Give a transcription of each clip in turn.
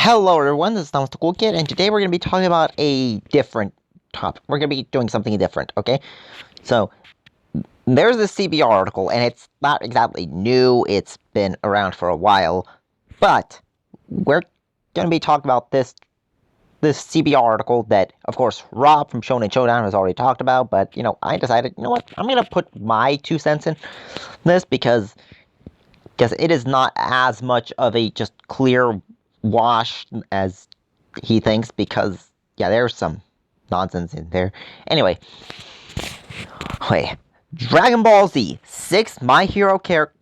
Hello everyone, this is Thomas the Cool Kid, and today we're going to be talking about a different topic. We're going to be doing something different, okay? So, there's this CBR article, and it's not exactly new, it's been around for a while, but we're going to be talking about this CBR article that, of course, Rob from Shonen Showdown has already talked about, but, I decided, I'm going to put my 2 cents in this because it is not as much of a just clear wash as he thinks, because there's some nonsense in there. Anyway, Dragon Ball Z 6 My Hero Dragon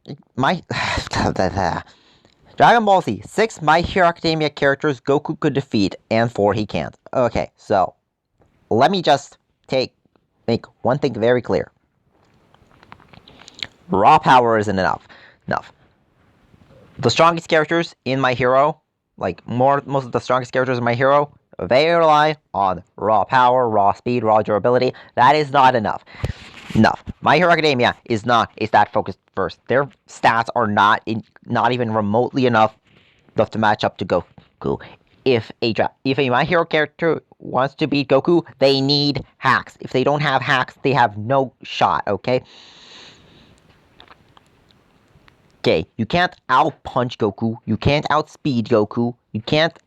Ball Z 6 My Hero Academia characters Goku could defeat and 4 he can't. Okay, so let me just make one thing very clear. Raw power isn't enough. The strongest characters in My Hero, most of the strongest characters in My Hero, they rely on raw power, raw speed, raw durability. That is not enough. My Hero Academia is not a stat focused first. Their stats are not even remotely enough to match up to Goku. If a My Hero character wants to beat Goku, they need hacks. If they don't have hacks, they have no shot, okay? Okay, you can't out-punch Goku, you can't outspeed Goku, you can't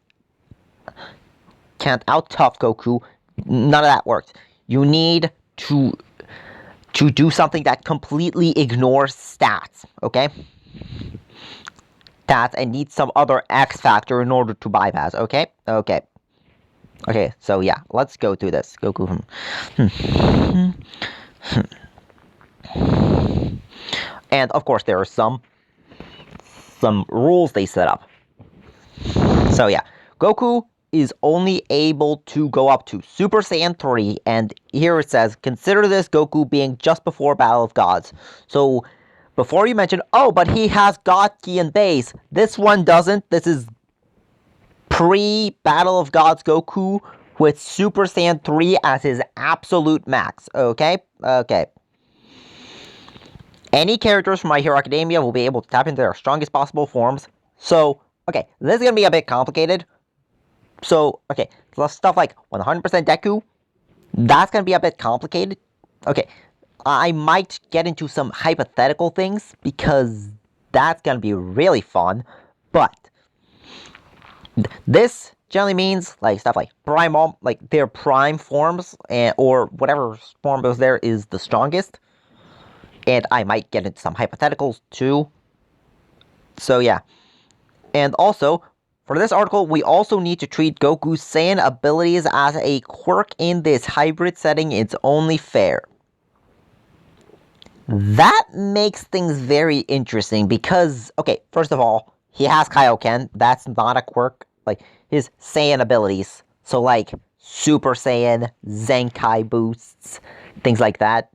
out-tough Goku, none of that works. You need to do something that completely ignores stats, okay? Stats, and need some other X factor in order to bypass, okay? Okay, so yeah, let's go through this. Goku. And of course there are some rules they set up. So yeah, Goku is only able to go up to Super Saiyan 3, and here it says, consider this Goku being just before Battle of Gods. So, before you mention, oh, but he has God Ki and base, this one doesn't. This is pre-Battle of Gods Goku with Super Saiyan 3 as his absolute max, okay? Any characters from My Hero Academia will be able to tap into their strongest possible forms. So, okay, this is going to be a bit complicated. So, okay, stuff like 100% Deku, that's going to be a bit complicated. Okay, I might get into some hypothetical things, because that's going to be really fun. But this generally means, stuff like primal, their prime forms, or whatever form goes there is the strongest. And I might get into some hypotheticals too. So yeah. And also, for this article, we also need to treat Goku's Saiyan abilities as a quirk in this hybrid setting. It's only fair. That makes things very interesting because, okay, first of all, he has Kaioken. That's not a quirk. His Saiyan abilities. So, Super Saiyan, Zenkai boosts, things like that.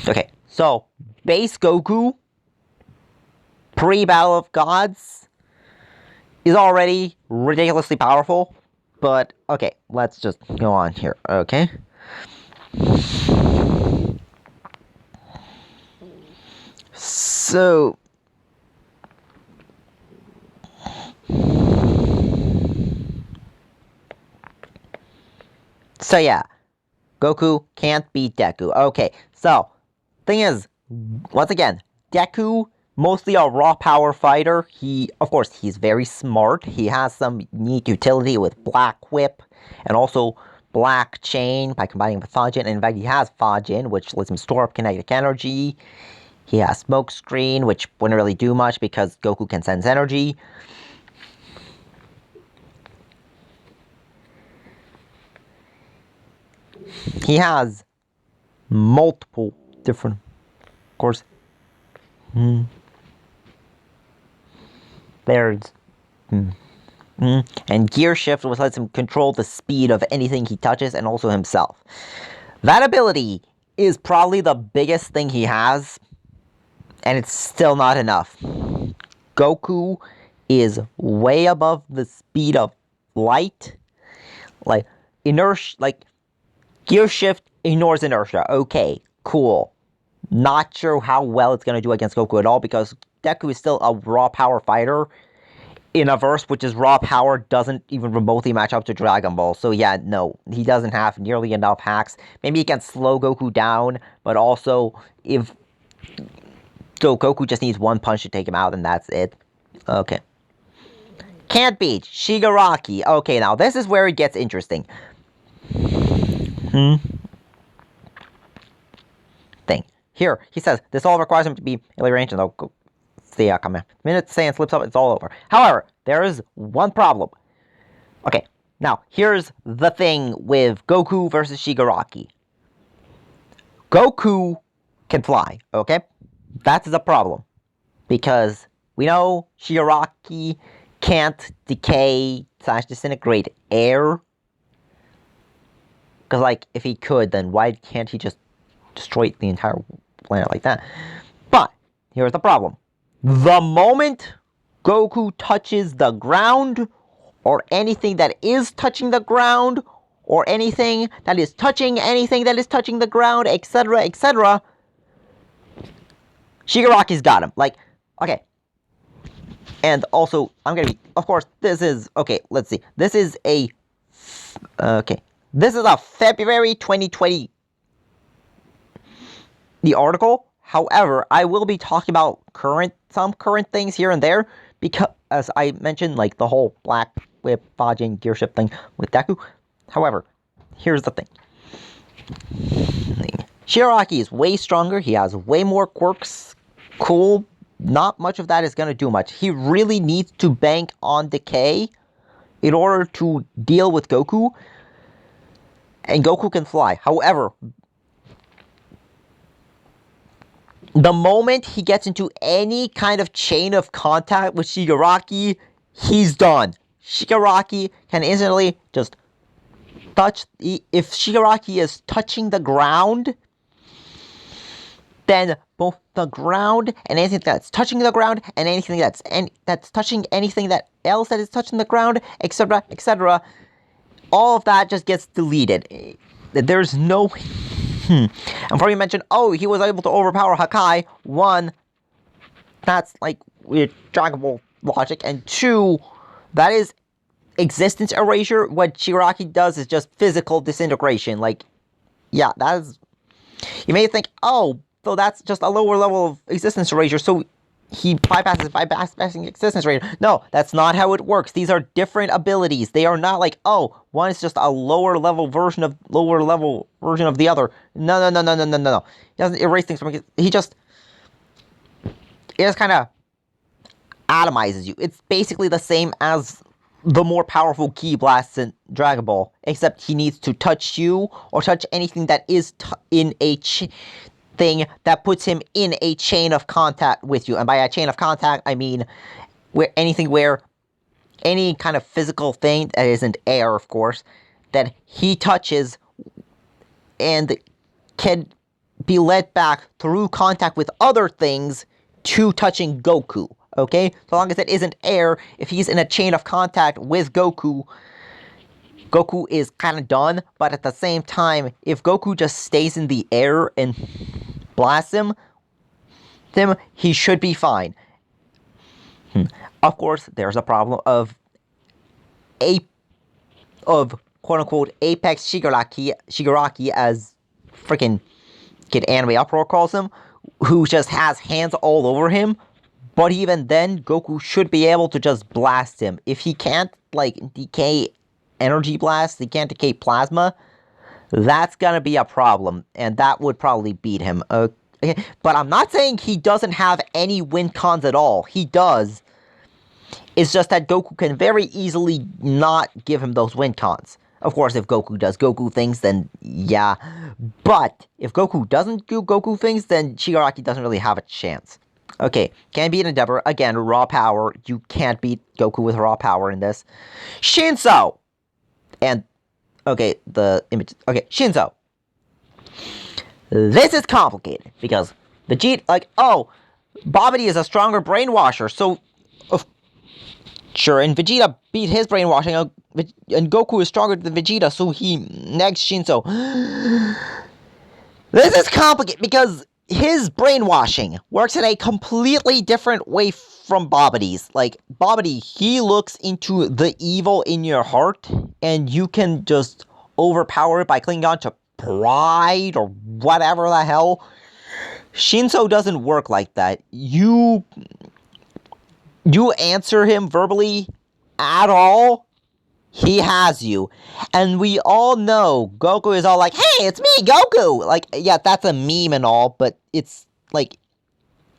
Okay, so, base Goku, pre-Battle of Gods, is already ridiculously powerful, but, okay, let's just go on here, okay? So yeah, Goku can't beat Deku. Okay, so, thing is, once again, Deku, mostly a raw power fighter. Of course, he's very smart. He has some neat utility with Black Whip, and also Black Chain by combining with Fajin. And in fact, he has Fajin, which lets him store up kinetic energy. He has Smoke Screen, which wouldn't really do much because Goku can sense energy. He has multiple different, of course. There's and Gear Shift, which lets him control the speed of anything he touches, and also himself. That ability is probably the biggest thing he has, and it's still not enough. Goku is way above the speed of light. Inertia, Gear Shift ignores inertia. Okay, cool. Not sure how well it's going to do against Goku at all, because Deku is still a raw power fighter in a verse which is raw power doesn't even remotely match up to Dragon Ball. So yeah, no, he doesn't have nearly enough hacks. Maybe he can slow Goku down, but also if Goku just needs one punch to take him out, and that's it. Okay. Can't beat Shigaraki. Okay, now this is where it gets interesting. Thing. Here, he says, this all requires him to be melee range, and they'll see how come. The minute Saiyan slips up, it's all over. However, there is one problem. Okay, now, here's the thing with Goku versus Shigaraki. Goku can fly, okay? That's the problem. Because we know Shigaraki can't decay / disintegrate air. Because, like, if he could, then why can't he just destroy the entire planet like that? But, here's the problem. The moment Goku touches the ground, or anything that is touching the ground, or anything that is touching anything that is touching the ground, etc., etc., Shigaraki's got him. Like, okay. And also, I'm gonna be, of course, this is, okay, let's see. This is a, okay. This is a February 2020 the article. However, I will be talking about some current things here and there, because, as I mentioned, like the whole Black Whip, Fajin, Gearship thing with Deku. However, here's the thing. Shigaraki is way stronger. He has way more quirks. Cool. Not much of that is going to do much. He really needs to bank on decay in order to deal with Goku. And Goku can fly. However, the moment he gets into any kind of chain of contact with Shigaraki, he's done. Shigaraki can instantly just touch. If Shigaraki is touching the ground, then both the ground and anything that's touching the ground and anything that's touching anything else that is touching the ground, etc., etc., all of that just gets deleted. There's no. And before you mentioned, oh, he was able to overpower Hakai. One, that's like weird Dragon Ball logic, and two, that is existence erasure. What Shigaraki does is just physical disintegration. Like, yeah, that is. You may think, oh, so that's just a lower level of existence erasure, so he bypassing existence erasure. No, that's not how it works. These are different abilities. They are not like, oh, one is just a lower level version of the other. No. He doesn't erase things from. He just kind of atomizes you. It's basically the same as the more powerful Ki blasts in Dragon Ball, except he needs to touch you or touch anything that is in a thing that puts him in a chain of contact with you. And by a chain of contact, I mean where any kind of physical thing that isn't air, of course, that he touches and can be led back through contact with other things to touching Goku. Okay? So long as it isn't air, if he's in a chain of contact with Goku, Goku is kind of done. But at the same time, if Goku just stays in the air and blasts him, he should be fine. Of course, there's a problem of quote-unquote Apex Shigaraki, as freaking Kid Anime Uproar calls him, who just has hands all over him. But even then, Goku should be able to just blast him. If he can't, like, decay energy blast, he can't decay plasma, that's gonna be a problem, and that would probably beat him. Okay? But I'm not saying he doesn't have any win cons at all. He does. It's just that Goku can very easily not give him those win cons. Of course, if Goku does Goku things, then yeah. But if Goku doesn't do Goku things, then Shigaraki doesn't really have a chance. Okay, can beat Endeavor. Again, raw power. You can't beat Goku with raw power in this. Shinso! And, okay, the image. Okay, Shinso. This is complicated, because Vegeta, like, oh, BODIED is a stronger brainwasher, so, sure, and Vegeta beat his brainwashing, and Goku is stronger than Vegeta, so he negs Shinso. This is complicated, because his brainwashing works in a completely different way from Bobity's. Like, Bobity, he looks into the evil in your heart, and you can just overpower it by clinging on to pride or whatever the hell. Shinso doesn't work like that. You answer him verbally at all, he has you. And we all know Goku is all like, hey, it's me, Goku! Like, yeah, that's a meme and all, but it's, like,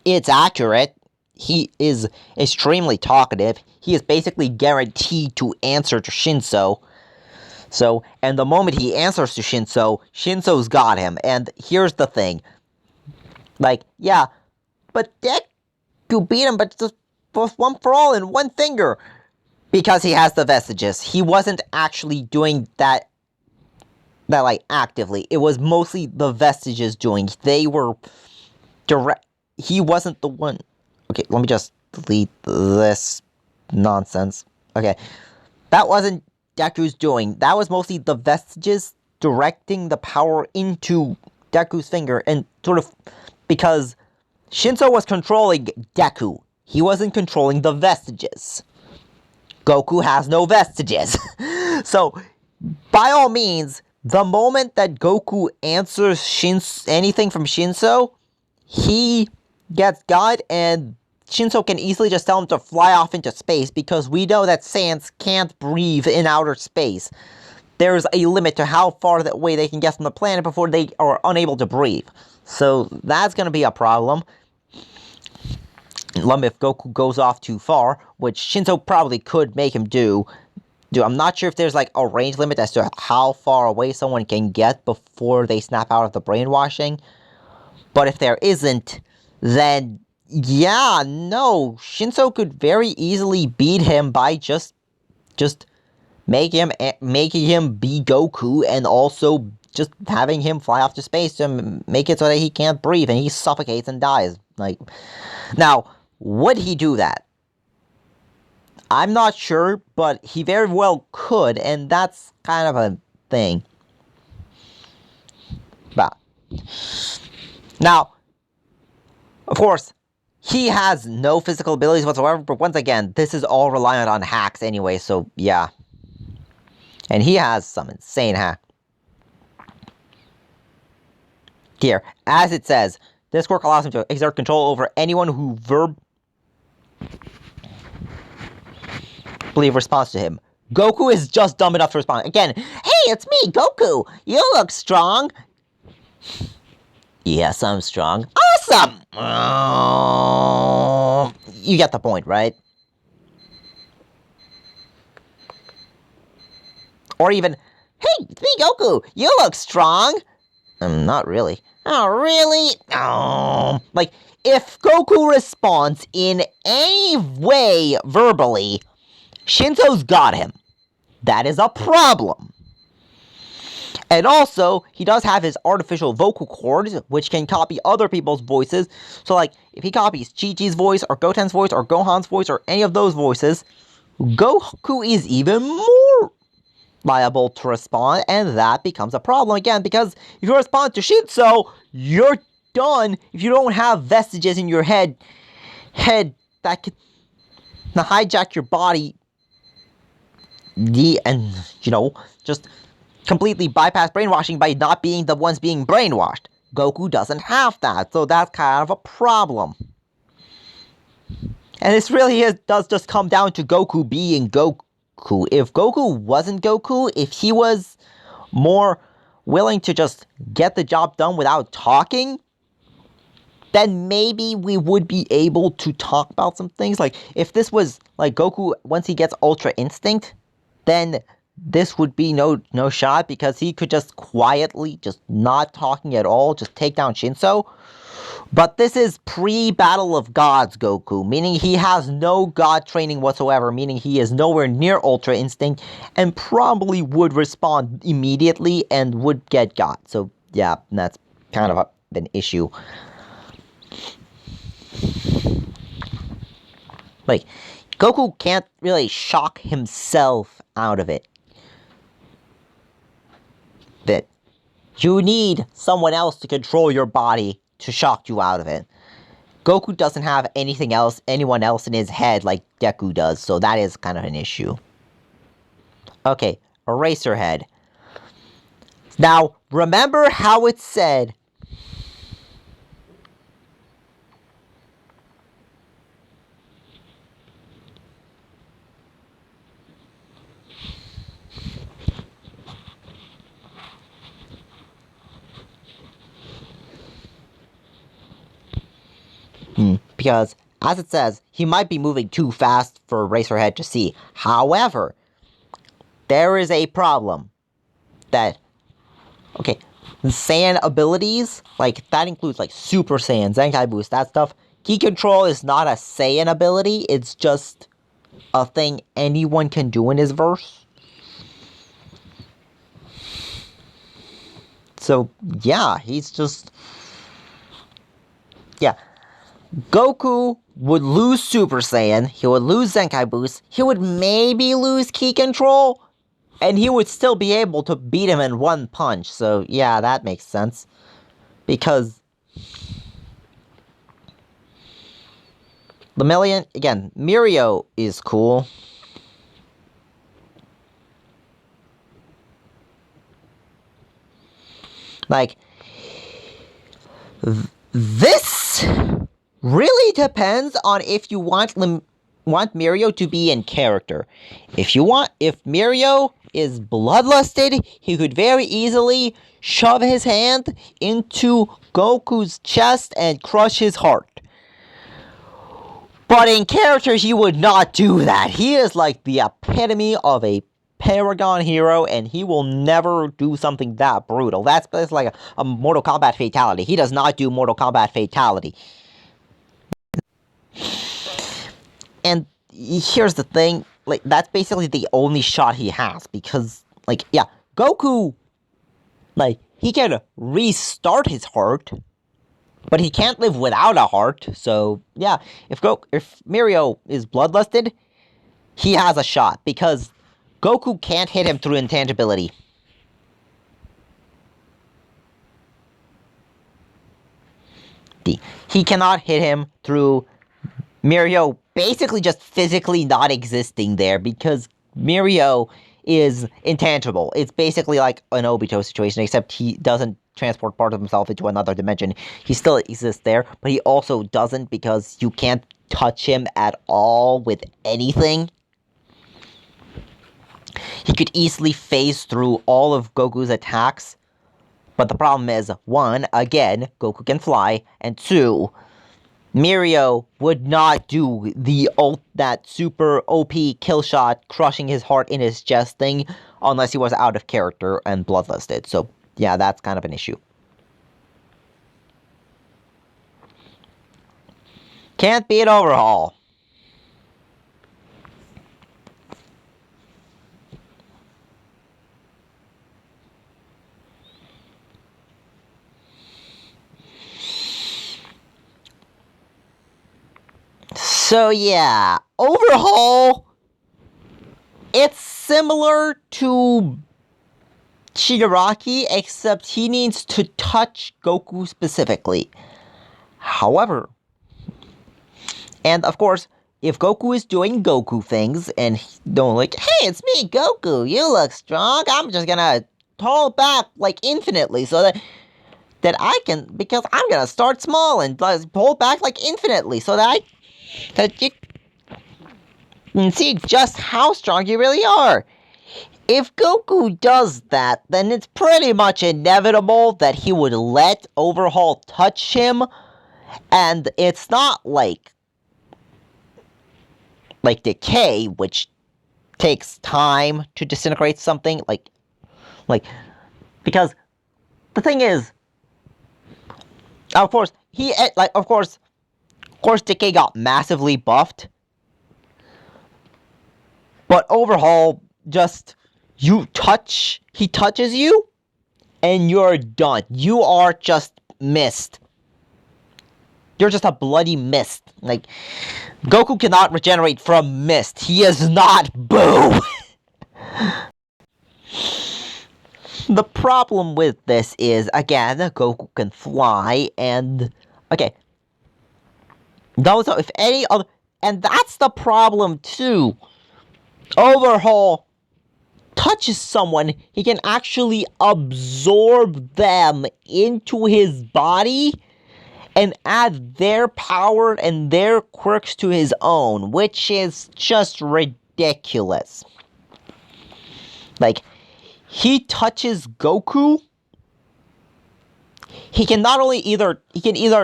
it's accurate. He is extremely talkative. He is basically guaranteed to answer to Shinso. So, and the moment he answers to Shinso, Shinso's got him. And here's the thing. Like, yeah, but Deku beat him, but just one for all in one finger. Because he has the vestiges. He wasn't actually doing that like, actively. It was mostly the vestiges doing. They were direct. He wasn't the one. Okay, let me just delete this nonsense. Okay. That wasn't Deku's doing. That was mostly the vestiges directing the power into Deku's finger. And sort of because Shinso was controlling Deku. He wasn't controlling the vestiges. Goku has no vestiges. So, by all means, the moment that Goku answers anything from Shinso, he gets God, and Shinso can easily just tell him to fly off into space, because we know that Saiyans can't breathe in outer space. There's a limit to how far away they can get from the planet before they are unable to breathe. So, that's going to be a problem. If Goku goes off too far, which Shinso probably could make him do. I'm not sure if there's like a range limit as to how far away someone can get before they snap out of the brainwashing. But if there isn't, then yeah, no, Shinso could very easily beat him by just making him be Goku, and also just having him fly off to space to make it so that he can't breathe and he suffocates and dies. Like, now, would he do that? I'm not sure, but he very well could, and that's kind of a thing. But now, of course, he has no physical abilities whatsoever, but once again, this is all reliant on hacks anyway, so yeah. And he has some insane hack. Here, as it says, this quirk allows him to exert control over anyone who responds to him. Goku is just dumb enough to respond. Again, hey, it's me, Goku! You look strong! Yes, I'm strong. Awesome! You get the point, right? Or even, hey, it's me, Goku! You look strong! Not really. Oh, really? Oh. Like, if Goku responds in any way verbally, Shinso's got him. That is a problem. And also, he does have his artificial vocal cords, which can copy other people's voices. So, like, if he copies Chi-Chi's voice, or Goten's voice, or Gohan's voice, or any of those voices, Goku is even more liable to respond, and that becomes a problem again, because if you respond to Shinso, you're done if you don't have vestiges in your head that can hijack your body, and, you know, just completely bypass brainwashing by not being the ones being brainwashed. Goku doesn't have that, so that's kind of a problem. And this really does just come down to Goku being Goku. If Goku wasn't Goku, if he was more willing to just get the job done without talking, then maybe we would be able to talk about some things. Like, if this was, like, Goku, once he gets Ultra Instinct, then this would be no shot, because he could just quietly, just not talking at all, just take down Shinso. But this is pre-Battle of Gods Goku, meaning he has no God training whatsoever, meaning he is nowhere near Ultra Instinct, and probably would respond immediately and would get God. So, yeah, that's kind of an issue. Like, Goku can't really shock himself out of it. That you need someone else to control your body to shock you out of it. Goku doesn't have anyone else in his head like Deku does, so that is kind of an issue. Okay, Eraserhead. Now, remember how it said... Because, as it says, he might be moving too fast for Eraserhead to see. However, there is a problem. That, okay, the Saiyan abilities, like, that includes, like, Super Saiyan, Zenkai Boost, that stuff. Ki Control is not a Saiyan ability, it's just a thing anyone can do in his verse. So, yeah, he's just... Yeah. Goku would lose Super Saiyan, he would lose Zenkai Boost, he would maybe lose Ki Control, and he would still be able to beat him in one punch. So, yeah, that makes sense. Because... again, Mirio is cool. Like, this really depends on if you want Mirio to be in character. If Mirio is bloodlusted, he could very easily shove his hand into Goku's chest and crush his heart. But in character, he would not do that. He is like the epitome of a Paragon hero, and he will never do something that brutal. That's like a Mortal Kombat fatality. He does not do Mortal Kombat fatality. And here's the thing, like, that's basically the only shot he has, because, like, yeah, Goku, like, he can restart his heart, but he can't live without a heart, so, yeah, if Mirio is bloodlusted, he has a shot, because Goku can't hit him through intangibility. He cannot hit him through Mirio basically just physically not existing there, because Mirio is intangible. It's basically like an Obito situation, except he doesn't transport part of himself into another dimension. He still exists there, but he also doesn't, because you can't touch him at all with anything. He could easily phase through all of Goku's attacks, but the problem is, 1, again, Goku can fly, and 2, Mirio would not do that super OP kill shot, crushing his heart in his chest thing, unless he was out of character and bloodlusted. So, yeah, that's kind of an issue. Can't beat Overhaul. So yeah, Overhaul, it's similar to Shigaraki, except he needs to touch Goku specifically. However, and of course, if Goku is doing Goku things, and don't like, hey, it's me, Goku, you look strong, I'm just gonna hold back, like, infinitely, so that I can, because I'm gonna start small and hold back, like, infinitely, so that you can see just how strong you really are. If Goku does that, then it's pretty much inevitable that he would let Overhaul touch him, and it's not like Decay, which takes time to disintegrate something, because the thing is, of course, Decay got massively buffed, but Overhaul just, he touches you, and you're done. You are just mist. You're just a bloody mist. Like, Goku cannot regenerate from mist. He is not Boo! The problem with this is, again, Goku can fly, and... Okay. Those are, if any other... And that's the problem, too. Overhaul touches someone, he can actually absorb them into his body and add their power and their quirks to his own, which is just ridiculous. Like, he touches Goku, he can not only either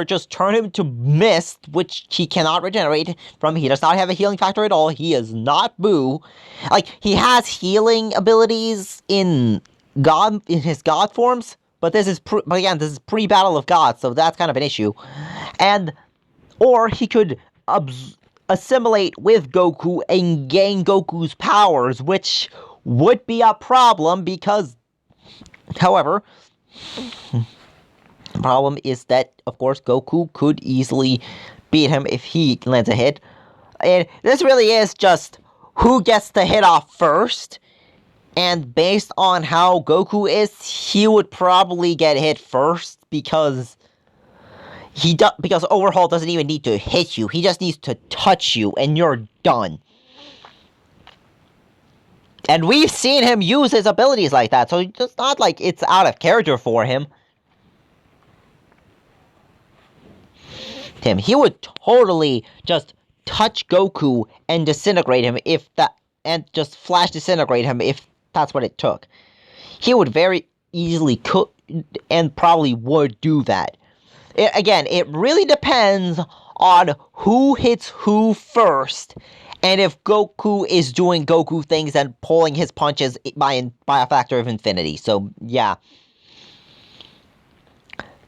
just turn him to mist, which he cannot regenerate from. He does not have a healing factor at all. He is not Boo. Like, he has healing abilities in his God forms, but this is pre-Battle of God, so that's kind of an issue. Or he could assimilate with Goku and gain Goku's powers, which would be a problem because, however, the problem is that, of course, Goku could easily beat him if he lands a hit. And this really is just who gets the hit off first. And based on how Goku is, he would probably get hit first because because Overhaul doesn't even need to hit you. He just needs to touch you and you're done. And we've seen him use his abilities like that, so it's not like it's out of character for him. He would totally just touch Goku and disintegrate him and just flash disintegrate him if that's what it took. He would very easily and probably would do that. Again, it really depends on who hits who first, and if Goku is doing Goku things and pulling his punches by a factor of infinity. So, yeah.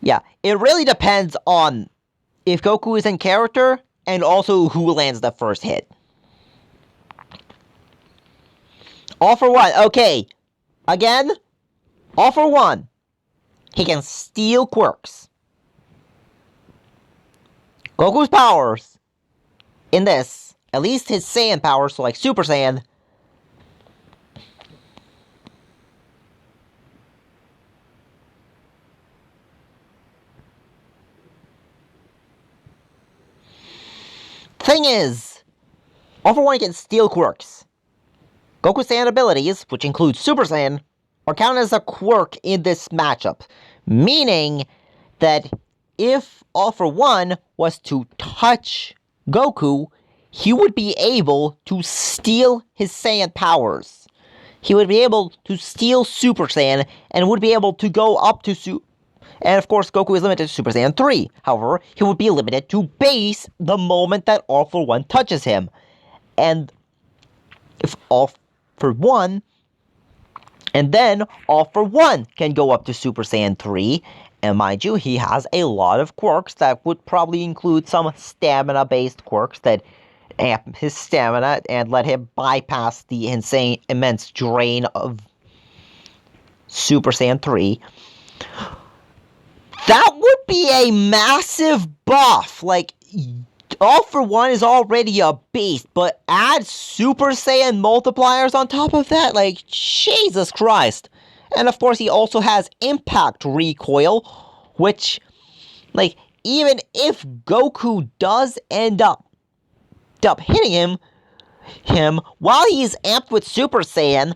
Yeah, it really depends on if Goku is in character, and also who lands the first hit. All for one. Okay. Again, all for one. He can steal quirks. Goku's powers in this, at least his Saiyan powers, so like Super Saiyan, thing is, all for one can steal quirks. Goku's Saiyan abilities, which include Super Saiyan, are counted as a quirk in this matchup, meaning that if All for One was to touch Goku, he would be able to steal his Saiyan powers. He would be able to steal Super Saiyan and would be able to go up to and of course, Goku is limited to Super Saiyan 3. However, he would be limited to base the moment that All for One touches him. And if All for One, and then All for One can go up to Super Saiyan 3. And mind you, he has a lot of quirks that would probably include some stamina-based quirks that amp his stamina and let him bypass the immense drain of Super Saiyan 3. That would be a massive buff. Like, All for One is already a beast, but add Super Saiyan multipliers on top of that? Like, Jesus Christ. And of course, he also has Impact Recoil, which, like, even if Goku does end up hitting him while he's amped with Super Saiyan,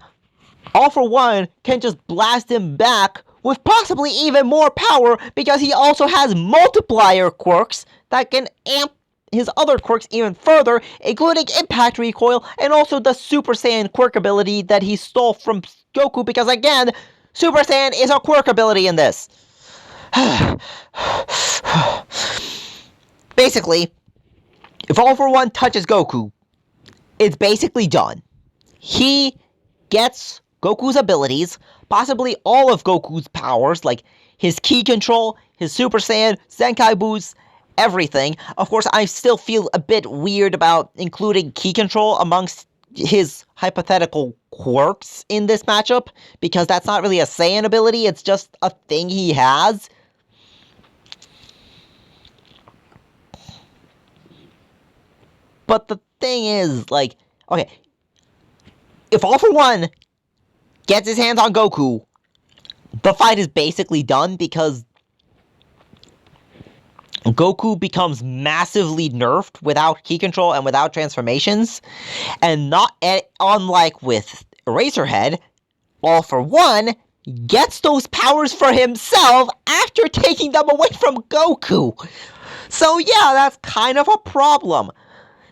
All for One can just blast him back with possibly even more power because he also has multiplier quirks that can amp his other quirks even further, including Impact Recoil and also the Super Saiyan quirk ability that he stole from Goku because, again, Super Saiyan is a quirk ability in this. Basically, if All for One touches Goku, it's basically done. He gets Goku's abilities, possibly all of Goku's powers, like his ki control, his Super Saiyan, Zenkai boost, everything. Of course, I still feel a bit weird about including ki control amongst his hypothetical quirks in this matchup, because that's not really a Saiyan ability, it's just a thing he has. But the thing is, like, okay, if All for One gets his hands on Goku, the fight is basically done because Goku becomes massively nerfed without ki control and without transformations, and unlike with Eraserhead, All for One gets those powers for himself after taking them away from Goku. So yeah, that's kind of a problem.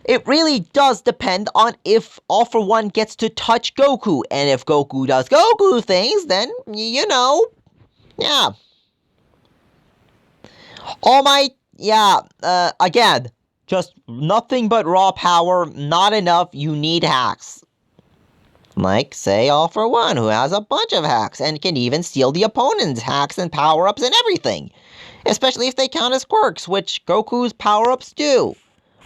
It really does depend on if All for One gets to touch Goku, and if Goku does Goku things, then, yeah. All Might, yeah, again, just nothing but raw power, not enough, you need hacks. Like, say, All for One, who has a bunch of hacks, and can even steal the opponent's hacks and power-ups and everything. Especially if they count as quirks, which Goku's power-ups do.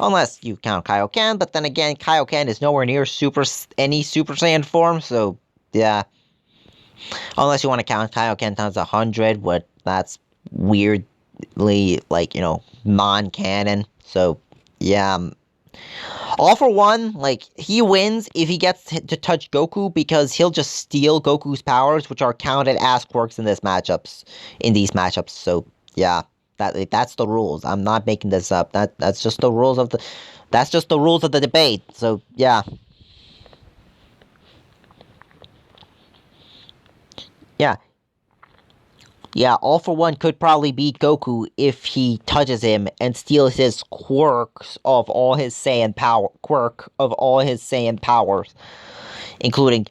Unless you count Kaioken, but then again, Kaioken is nowhere near any Super Saiyan form, so, yeah. Unless you want to count Kaioken times 100, what that's weirdly, like, non-canon, so, yeah. All for One, like, he wins if he gets to touch Goku because he'll just steal Goku's powers, which are counted as quirks in these matchups, so, yeah. That's the rules. I'm not making this up. That's just the rules of the debate. So yeah. Yeah. Yeah, All for One could probably beat Goku if he touches him and steals his quirk of all his Saiyan powers, including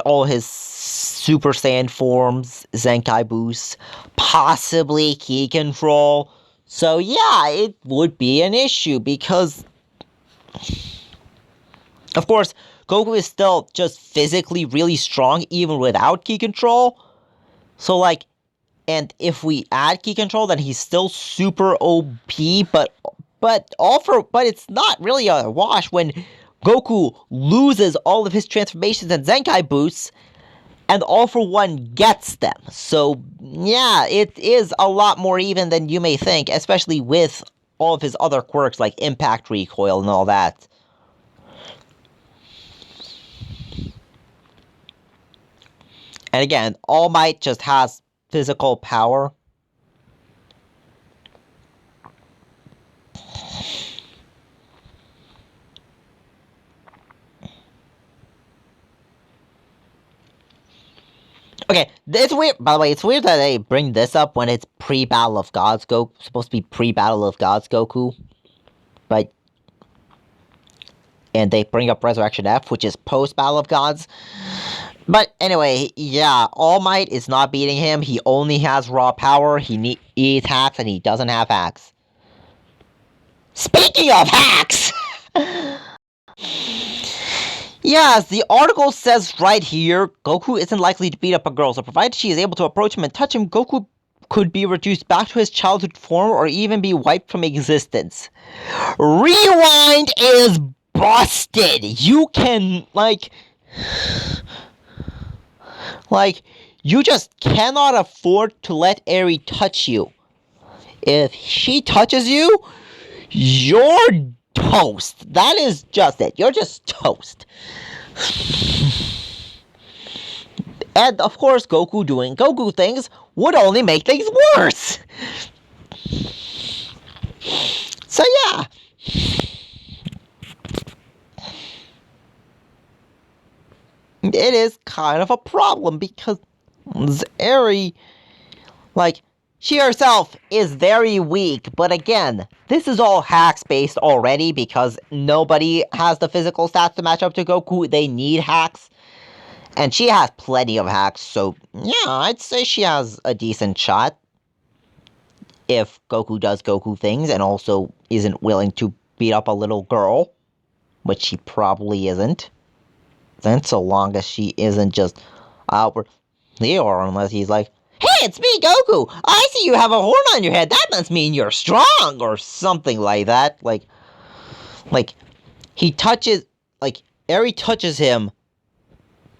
all his Super Saiyan forms, Zenkai boosts, possibly ki control. So yeah, it would be an issue because, of course, Goku is still just physically really strong even without ki control. So like, and if we add ki control, then he's still super OP, but it's not really a wash when Goku loses all of his transformations and Zenkai boosts, and All for One gets them. So, yeah, it is a lot more even than you may think, especially with all of his other quirks like Impact Recoil and all that. And again, All Might just has physical power. Okay, it's weird, by the way, it's weird that they bring this up when it's pre-Battle of Gods Goku, supposed to be pre-Battle of Gods Goku, but, and they bring up Resurrection F, which is post-Battle of Gods, but anyway, yeah, All Might is not beating him, he only has raw power, he needs hacks, and he doesn't have hacks. Speaking of hacks! Yes, the article says right here, Goku isn't likely to beat up a girl, so provided she is able to approach him and touch him, Goku could be reduced back to his childhood form or even be wiped from existence. Rewind is busted! You can, like, you just cannot afford to let Eri touch you. If she touches you, you're toast. That is just it. You're just toast. And of course, Goku doing Goku things would only make things worse. So yeah. It is kind of a problem because Eri, like, she herself is very weak, but again, this is all hacks-based already because nobody has the physical stats to match up to Goku. They need hacks. And she has plenty of hacks, so yeah, I'd say she has a decent shot. If Goku does Goku things and also isn't willing to beat up a little girl, which she probably isn't. Then so long as she isn't just outwardly, or unless he's like, hey, it's me, Goku! I see you have a horn on your head, that must mean you're strong! Or something like that. Like, he touches, like, Eri touches him,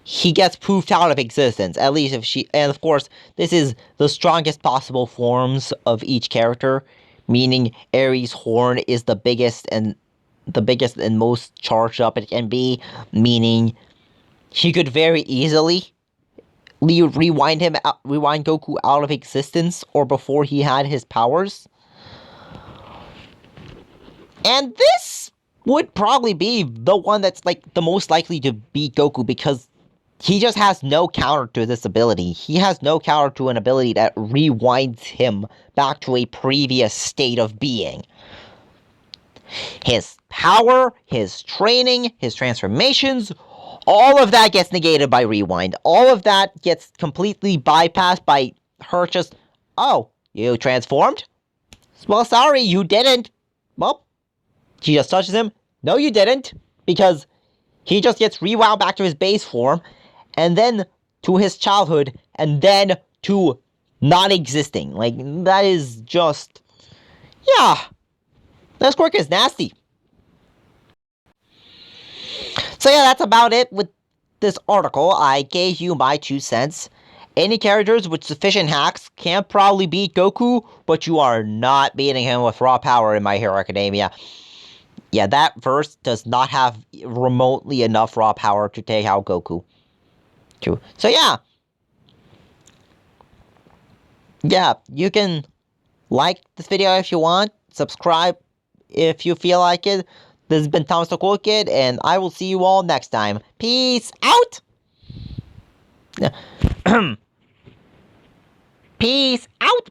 he gets poofed out of existence, at least if she, and of course, this is the strongest possible forms of each character, meaning Eri's horn is the biggest and most charged up it can be, meaning she could very easily rewind Goku out of existence, or before he had his powers. And this would probably be the one that's like the most likely to beat Goku, because he just has no counter to this ability. He has no counter to an ability that rewinds him back to a previous state of being. His power, his training, his transformations, all of that gets negated by rewind. All of that gets completely bypassed by her just, oh, you transformed? Well, sorry, you didn't. Well, she just touches him. No, you didn't. Because he just gets rewound back to his base form, and then to his childhood, and then to not existing. Like, that is just, yeah. This quirk is nasty. So yeah, that's about it with this article. I gave you my 2 cents. Any characters with sufficient hacks can probably beat Goku, but you are not beating him with raw power in My Hero Academia. Yeah, that verse does not have remotely enough raw power to take out Goku. So yeah. Yeah, you can like this video if you want, subscribe if you feel like it. This has been Thomas the Cool Kid, and I will see you all next time. Peace out! Peace out!